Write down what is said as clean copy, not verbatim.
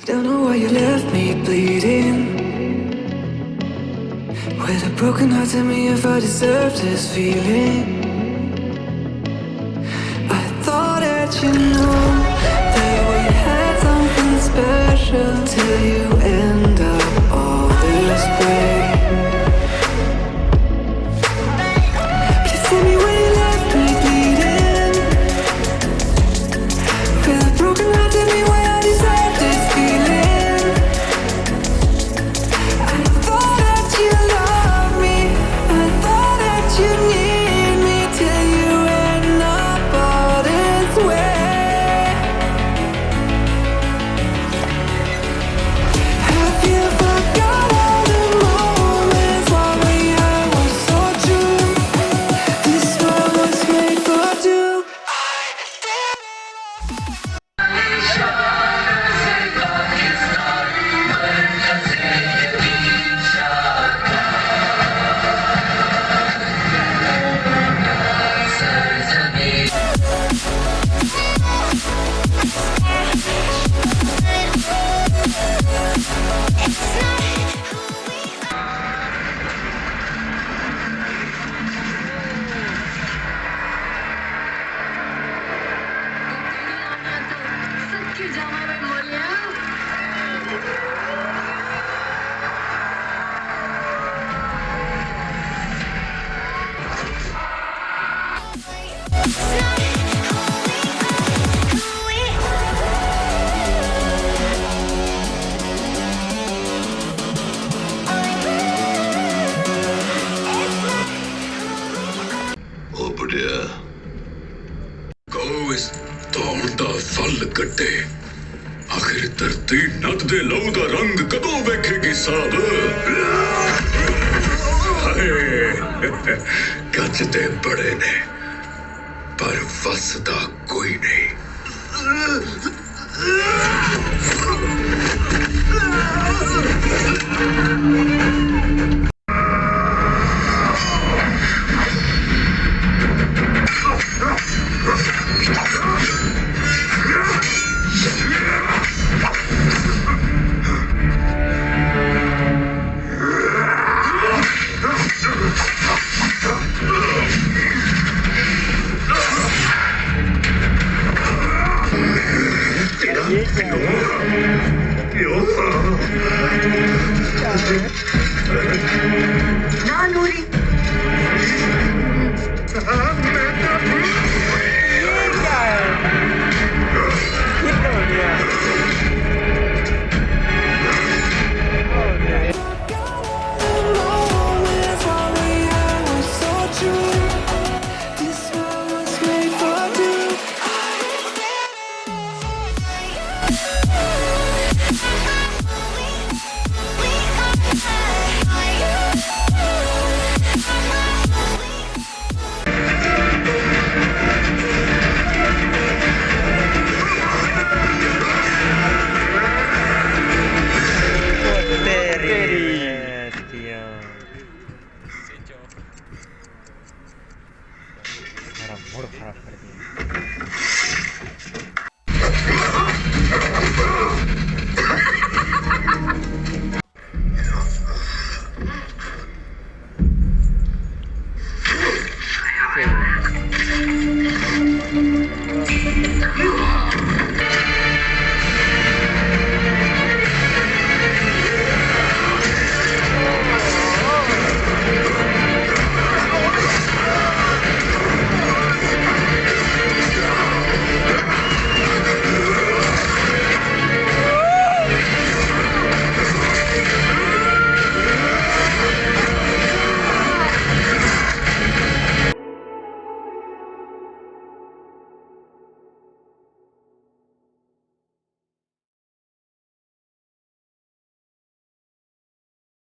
Don't know why you left me bleeding. With a broken heart, tell me if I deserve this feeling. I thought that you know that we had something special till you end up all this way. Please tell me why you left me bleeding. With a broken heart, tell me why I deserve this feeling. I thought that you loved me, I thought that you need me till you end up all this way. Have you forgot all the moments while we had was so true? This world was made for two. गो इस दौड़दा फल कट्टे आखिर धरती नद दे लहू दा रंग कदों वेखेगी साहब हाय गजदे बड़े ने पर वसदा कोई नहीं